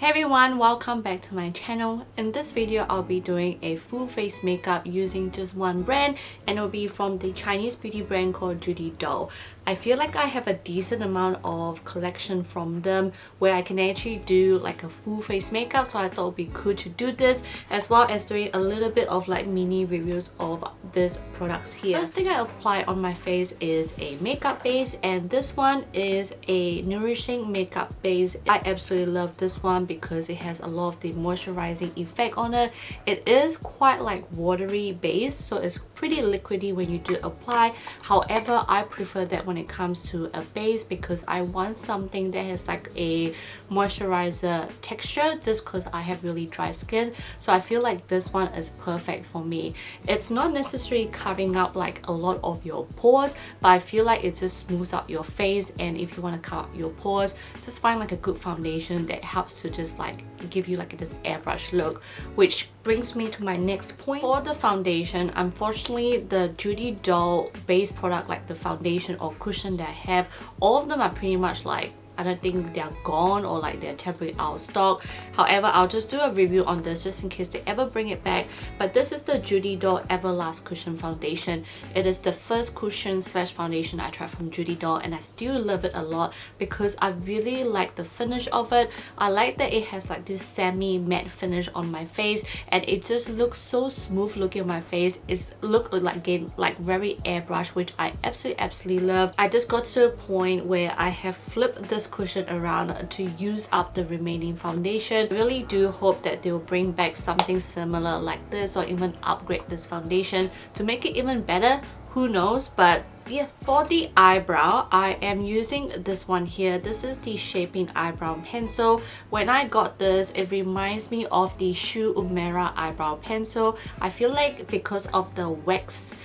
Hey everyone, welcome back to my channel. In this video, I'll be doing a full face makeup using just one brand, and it will be from the Chinese beauty brand called Judydoll. I feel like I have a decent amount of collection from them where I can actually do like a full face makeup, so I thought it would be cool to do this, as well as doing a little bit of like mini reviews of these products here. First thing I apply on my face is a makeup base, and this one is a nourishing makeup base. I absolutely love this one because it has a lot of the moisturizing effect on it. It is quite like watery base, so it's pretty liquidy when you do apply. However, I prefer that when it comes to a base because I want something that has like a moisturizer texture, just because I have really dry skin. So I feel like this one is perfect for me. It's not necessarily covering up like a lot of your pores, but I feel like it just smooths out your face, and if you want to cover up your pores, just find like a good foundation that helps to just like give you like this airbrush look. Which brings me to my next point. For the foundation, unfortunately the Judydoll base product, like the foundation or cushion that I have, all of them are pretty much like, I don't think they're gone or like they're temporarily out of stock. However, I'll just do a review on this just in case they ever bring it back. But this is the Judydoll Everlast Cushion Foundation. It is the first cushion slash foundation I tried from Judydoll, and I still love it a lot because I really like the finish of it. I like that it has like this semi matte finish on my face, and it just looks so smooth looking on my face. It's look like again like very airbrush, which I absolutely love. I just got to a point where I have flipped this cushion around to use up the remaining foundation. I really do hope that they will bring back something similar like this, or even upgrade this foundation to make it even better. Who knows? But yeah, for the eyebrow, I am using this one here. This is the shaping eyebrow pencil. When I got this, it reminds me of the Shu Uemura eyebrow pencil. I feel like because of the wax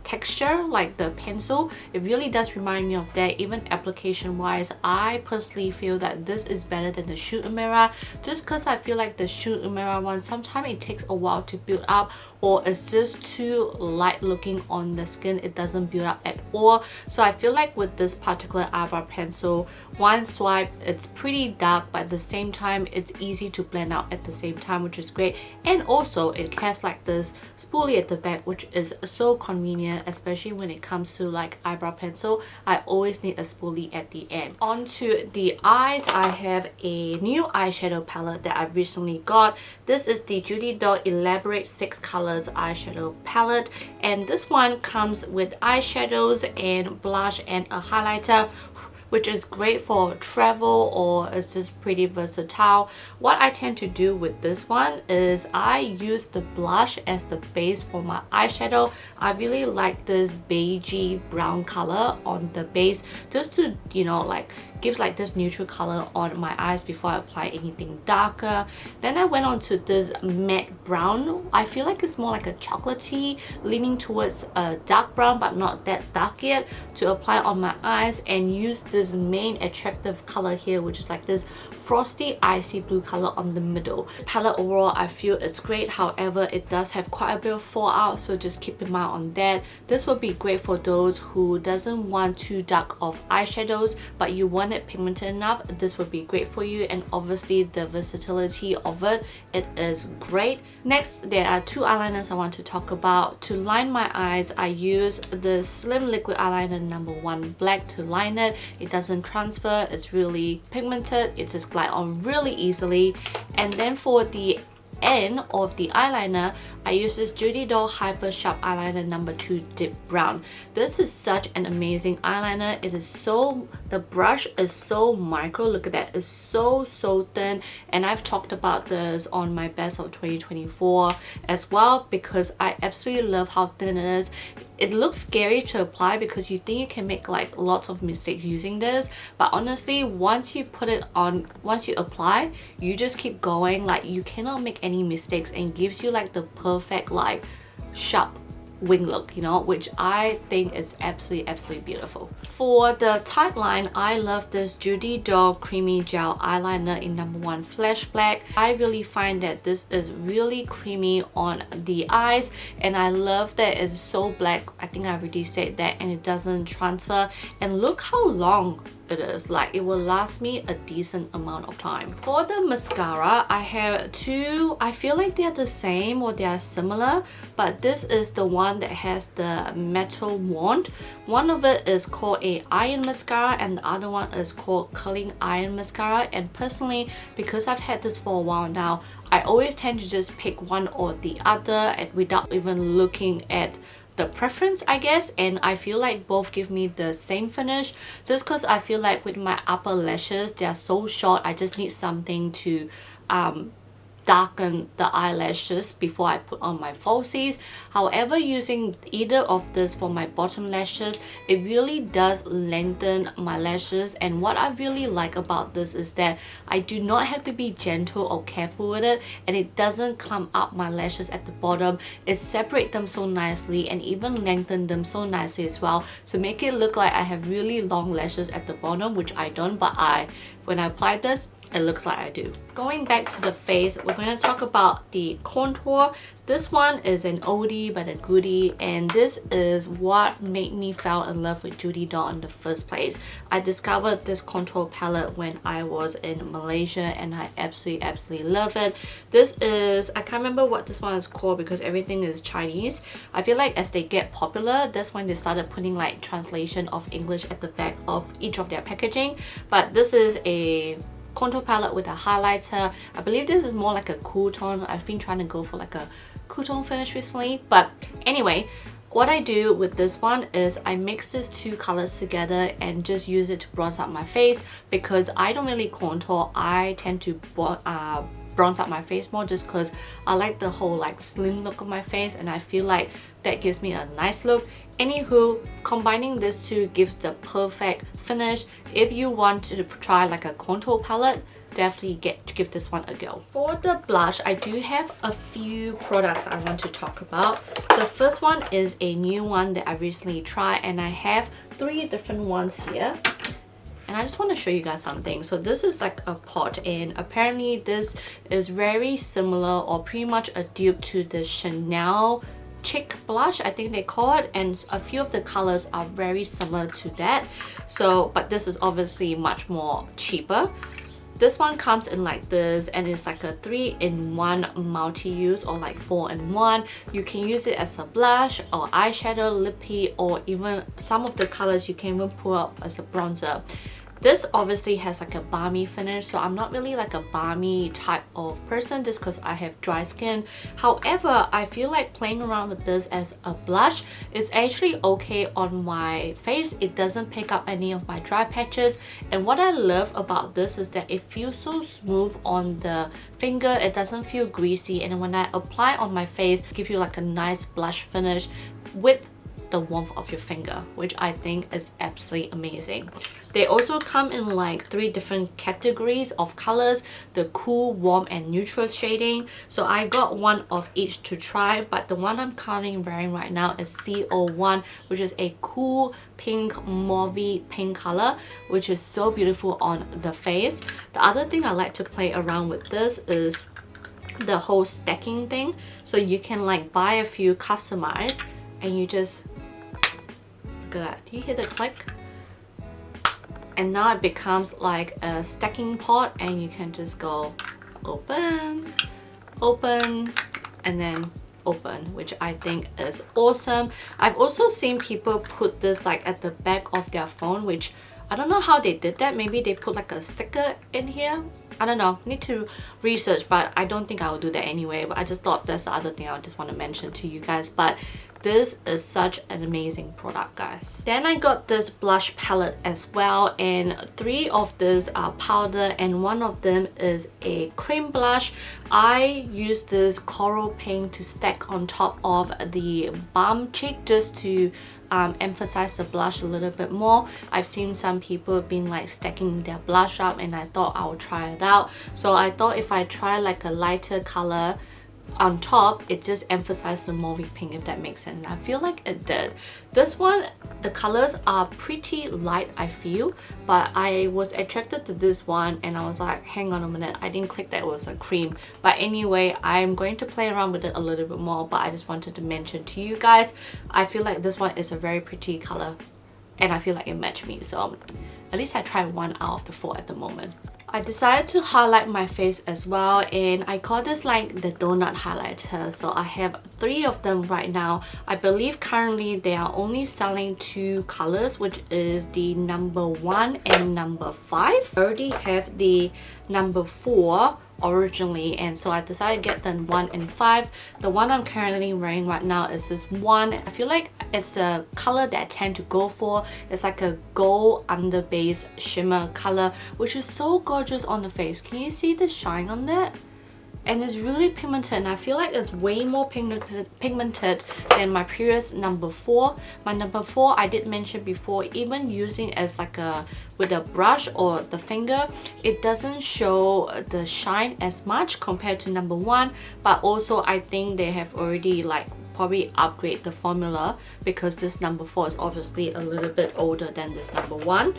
texture, like the pencil, it really does remind me of that. Even application wise, I personally feel that this is better than the Shu Uemura, just because I feel like the Shu Uemura one, sometimes it takes a while to build up, or it's just too light looking on the skin. It doesn't build up at all. So I feel like with this particular eyebrow pencil, one swipe, it's pretty dark, but at the same time it's easy to blend out at the same time, which is great. And also it has like this spoolie at the back, which is so convenient, especially when it comes to like eyebrow pencil. I always need a spoolie at the end. Onto the eyes, I have a new eyeshadow palette that I recently got. This is the Judydoll Elaborate 6 Colors eyeshadow palette, and this one comes with eyeshadows and blush and a highlighter, which is great for travel, or it's just pretty versatile. What I tend to do with this one is I use the blush as the base for my eyeshadow. I really like this beigey brown color on the base, just to, you know, like give like this neutral color on my eyes before I apply anything darker. Then I went on to this matte brown. I feel like it's more like a chocolatey, leaning towards a dark brown but not that dark yet, to apply on my eyes, and use this main attractive color here, which is like this frosty icy blue color on the middle. This palette overall, I feel it's great. However, it does have quite a bit of fallout, so just keep in mind on that. This would be great for those who doesn't want too dark of eyeshadows but you want it pigmented enough. This would be great for you, and obviously the versatility of it is great. Next, there are two eyeliners I want to talk about. To line my eyes, I use the Slim Liquid Eyeliner number 1 black to line it. It doesn't transfer, it's really pigmented, it just glides on really easily. And then for the end of the eyeliner, I use this Judydoll Hyper Sharp Eyeliner number 2 Dip Brown. This is such an amazing eyeliner. It is so, the brush is so micro, look at that, it's so thin, and I've talked about this on my best of 2024 as well, because I absolutely love how thin it is. It looks scary to apply because you think you can make like lots of mistakes using this, but honestly, once you put it on, once you apply, you just keep going, like you cannot make any mistakes, and gives you like the perfect like sharp wing look, you know, which I think is absolutely beautiful. For the tight line, I love this Judydoll Creamy Gel Eyeliner in number 1 Flash Black. I really find that this is really creamy on the eyes, and I love that it's so black. I think I already said that, and it doesn't transfer. And look how long it is. Like, it will last me a decent amount of time. For the mascara, I have two. I feel like they're the same or they are similar, but this is the one that has the metal wand. One of it is called a iron mascara and the other one is called curling iron mascara. And personally, because I've had this for a while now, I always tend to just pick one or the other and without even looking at the preference, I guess. And I feel like both give me the same finish, just because I feel like with my upper lashes, they are so short. I just need something to darken the eyelashes before I put on my falsies. However, using either of this for my bottom lashes, it really does lengthen my lashes. And what I really like about this is that I do not have to be gentle or careful with it, and it doesn't clump up my lashes at the bottom. It separates them so nicely and even lengthen them so nicely as well, to make it look like I have really long lashes at the bottom, which I don't, but when I apply this, it looks like I do. Going back to the face, we're going to talk about the contour. This one is an oldie but a goodie, and this is what made me fall in love with Judydoll in the first place. I discovered this contour palette when I was in Malaysia and I absolutely love it. This is, I can't remember what this one is called because everything is Chinese. I feel like as they get popular, that's when they started putting like translation of English at the back of each of their packaging. But this is a contour palette with a highlighter. I believe this is more like a cool tone. I've been trying to go for like a cool tone finish recently, but anyway, what I do with this one is I mix these two colors together and just use it to bronze up my face, because I don't really contour. I tend to bronze up my face more just because I like the whole like slim look of my face, and I feel like that gives me a nice look. Anywho, combining these two gives the perfect finish. If you want to try like a contour palette, definitely give this one a go. For the blush, I do have a few products I want to talk about. The first one is a new one that I recently tried, and I have 3 different ones here. And I just want to show you guys something. So this is like a pot, and apparently this is very similar or pretty much a dupe to the Chanel Chic blush, I think they call it, and a few of the colors are very similar to that. So, but this is obviously much more cheaper. This one comes in like this, and it's like a 3-in-1 multi-use, or like 4-in-1. You can use it as a blush or eyeshadow, lippy, or even some of the colors you can even pull up as a bronzer. This obviously has like a balmy finish, so I'm not really like a balmy type of person just because I have dry skin. However, I feel like playing around with this as a blush is actually okay on my face. It doesn't pick up any of my dry patches, and what I love about this is that it feels so smooth on the finger. It doesn't feel greasy, and when I apply on my face, give you like a nice blush finish with the warmth of your finger, which I think is absolutely amazing. They also come in like 3 different categories of colors: the cool, warm, and neutral shading. So I got one of each to try, but the one I'm currently wearing right now is CO1, which is a cool pink, mauvey pink color, which is so beautiful on the face. The other thing I like to play around with this is the whole stacking thing. So you can like buy a few customized, and you just look at that. Do you hear the click? And now it becomes like a stacking pot, and you can just go open, open, and then open, which I think is awesome. I've also seen people put this like at the back of their phone, which I don't know how they did that. Maybe they put like a sticker in here. I don't know, need to research, but I don't think I will do that anyway. But I just thought that's the other thing I just want to mention to you guys. But this is such an amazing product, guys. Then I got this blush palette as well, and 3 of these are powder and 1 of them is a cream blush. I use this coral pink to stack on top of the Balm cheek just to emphasize the blush a little bit more. I've seen some people been like stacking their blush up, and I thought I would try it out. So I thought if I try like a lighter color on top, it just emphasized the mauvey pink, if that makes sense. And I feel like it did. This one, the colors are pretty light, I feel, but I was attracted to this one, and I was like, hang on a minute, I didn't click that it was a cream. But anyway, I'm going to play around with it a little bit more, but I just wanted to mention to you guys, I feel like this one is a very pretty color, and I feel like it matched me. So at least I tried 1 out of the 4 at the moment. I decided to highlight my face as well, and I call this like the donut highlighter. So I have 3 of them right now. I believe currently they are only selling 2 colors, which is the number 1 and number 5. I already have the number 4 originally, and so I decided to get the 1 and 5. The one I'm currently wearing right now is this one. I feel like it's a color that I tend to go for. It's like a gold under base shimmer color, which is so gorgeous on the face. Can you see the shine on that? And it's really pigmented, and I feel like it's way more pigmented than my previous number 4. My number 4, I did mention before, even using as like with a brush or the finger, it doesn't show the shine as much compared to number 1. But also I think they have already like probably upgrade the formula, because this number 4 is obviously a little bit older than this number 1.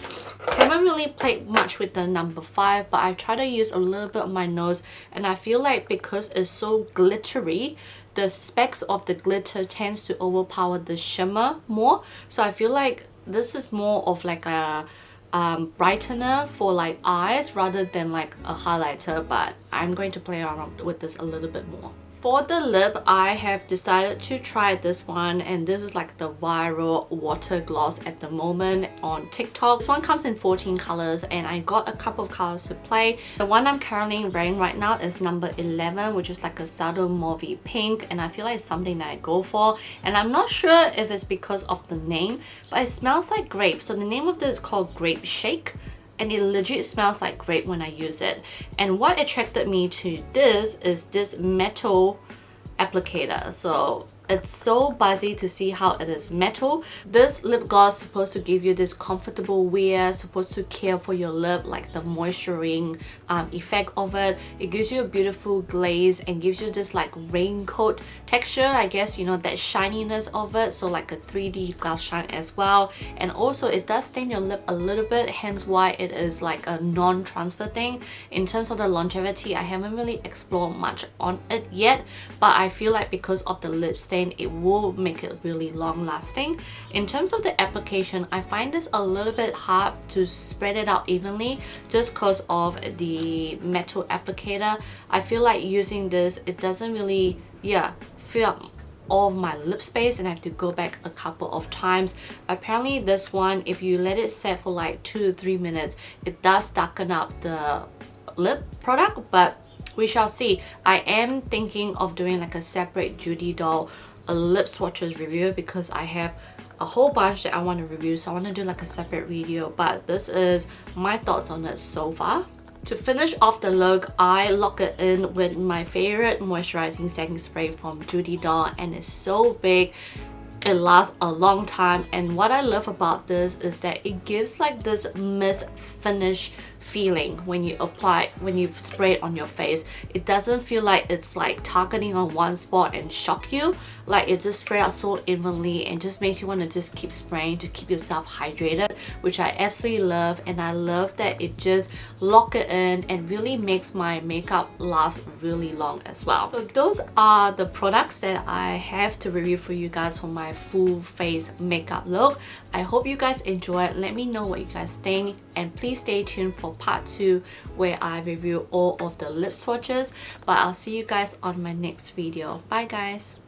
Haven't really played much with the number 5, but I try to use a little bit on my nose, and I feel like because it's so glittery, the specks of the glitter tends to overpower the shimmer more. So I feel like this is more of like a brightener for like eyes rather than like a highlighter, but I'm going to play around with this a little bit more. For the lip, I have decided to try this one, and this is like the viral water gloss at the moment on TikTok. This one comes in 14 colors, and I got a couple of colors to play. The one I'm currently wearing right now is number 11, which is like a subtle mauvey pink, and I feel like it's something that I go for. And I'm not sure if it's because of the name, but it smells like grape. So the name of this is called Grape Shake, and it legit smells like grape when I use it. And what attracted me to this is this metal applicator. So it's so buzzy to see how it is metal. This lip gloss is supposed to give you this comfortable wear, supposed to care for your lip, like the moisturizing effect of it. It gives you a beautiful glaze and gives you this like raincoat texture, I guess, you know, that shininess of it, so like a 3D glass shine as well. And also it does stain your lip a little bit, hence why it is like a non-transfer thing. In terms of the longevity, I haven't really explored much on it yet, but I feel like because of the lip stain, it will make it really long lasting. In terms of the application, I find this a little bit hard to spread it out evenly just because of the metal applicator. I feel like using this, it doesn't really fill up all of my lip space, and I have to go back a couple of times. Apparently this one, if you let it set for like 2 to 3 minutes, it does darken up the lip product, but we shall see. I am thinking of doing like a separate Judydoll lip swatches review, because I have a whole bunch that I want to review, so I want to do like a separate video, but this is my thoughts on it so far. To finish off the look, I lock it in with my favorite moisturizing setting spray from Judydoll, and it's so big. It lasts a long time, and what I love about this is that it gives like this mist finish feeling when you apply, when you spray it on your face. It doesn't feel like it's like targeting on one spot and shock you. Like it just sprays out so evenly and just makes you want to just keep spraying to keep yourself hydrated, which I absolutely love. And I love that it just lock it in and really makes my makeup last really long as well. So those are the products that I have to review for you guys for my full face makeup look. I hope you guys enjoy it. Let me know what you guys think, and please stay tuned for part 2 where I review all of the lip swatches. But I'll see you guys on my next video. Bye guys.